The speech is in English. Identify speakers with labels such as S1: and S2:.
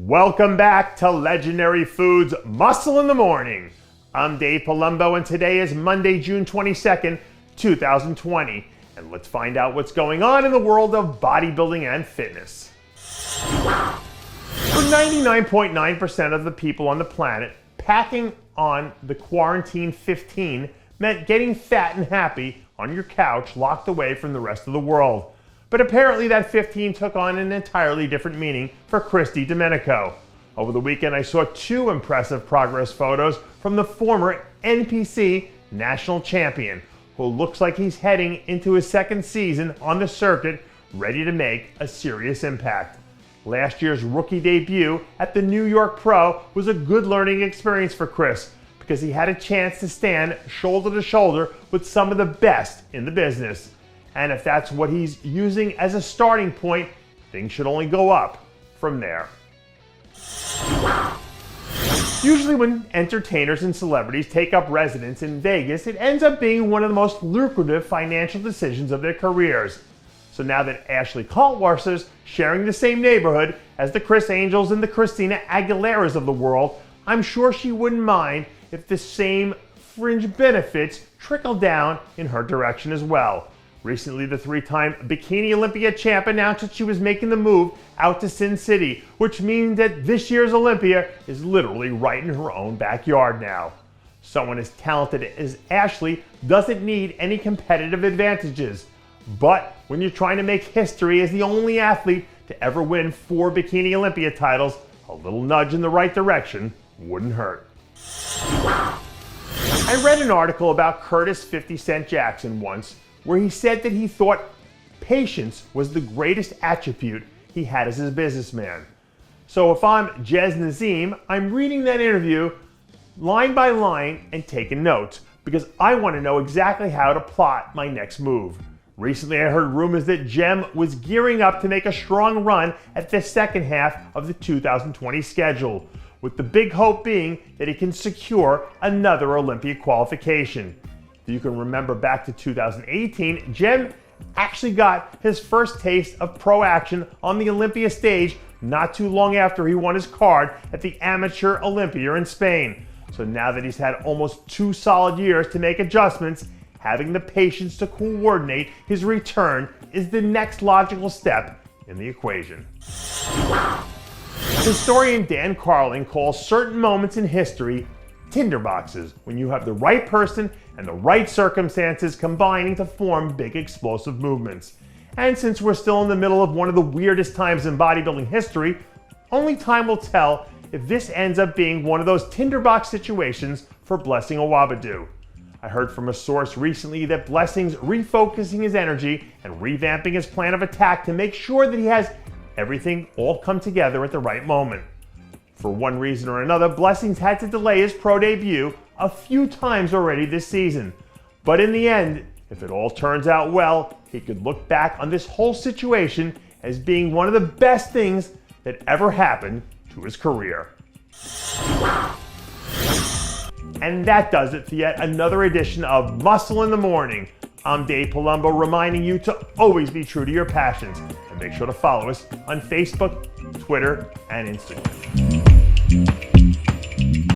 S1: Welcome back to Legendary Foods Muscle in the Morning. I'm Dave Palumbo and today is Monday, June 22nd, 2020. And let's find out what's going on in the world of bodybuilding and fitness. For 99.9% of the people on the planet, packing on the quarantine 15 meant getting fat and happy on your couch locked away from the rest of the world. But apparently that 15 took on an entirely different meaning for DeDomenico. Over the weekend I saw two impressive progress photos from the former NPC national champion, who looks like he's heading into his second season on the circuit, ready to make a serious impact. Last year's rookie debut at the New York Pro was a good learning experience for Chris, because he had a chance to stand shoulder to shoulder with some of the best in the business. And if that's what he's using as a starting point, things should only go up from there. Usually when entertainers and celebrities take up residence in Vegas, it ends up being one of the most lucrative financial decisions of their careers. So now that Ashley Kaltwasser's sharing the same neighborhood as the Chris Angels and the Christina Aguileras of the world, I'm sure she wouldn't mind if the same fringe benefits trickled down in her direction as well. Recently, the three-time Bikini Olympia champ announced that she was making the move out to Sin City, which means that this year's Olympia is literally right in her own backyard now. Someone as talented as Ashley doesn't need any competitive advantages. But when you're trying to make history as the only athlete to ever win 4 Bikini Olympia titles, a little nudge in the right direction wouldn't hurt. I read an article about Curtis 50 Cent Jackson once, where he said that he thought patience was the greatest attribute he had as a businessman. So if I'm Jem Nazim, I'm reading that interview line by line and taking notes, because I want to know exactly how to plot my next move. Recently I heard rumors that Jem was gearing up to make a strong run at the second half of the 2020 schedule, with the big hope being that he can secure another Olympia qualification. If you can remember back to 2018, Jem actually got his first taste of pro action on the Olympia stage not too long after he won his card at the Amateur Olympia in Spain. So now that he's had almost 2 solid years to make adjustments, having the patience to coordinate his return is the next logical step in the equation. Historian Dan Carlin calls certain moments in history tinderboxes, when you have the right person and the right circumstances combining to form big explosive movements. And since we're still in the middle of one of the weirdest times in bodybuilding history, only time will tell if this ends up being one of those tinderbox situations for Blessing Awodibu. I heard from a source recently that Blessing's refocusing his energy and revamping his plan of attack to make sure that he has everything all come together at the right moment. For one reason or another, Blessing's had to delay his pro debut a few times already this season. But in the end, if it all turns out well, he could look back on this whole situation as being one of the best things that ever happened to his career. And that does it for yet another edition of Muscle in the Morning. I'm Dave Palumbo, reminding you to always be true to your passions. And make sure to follow us on Facebook, Twitter, and Instagram.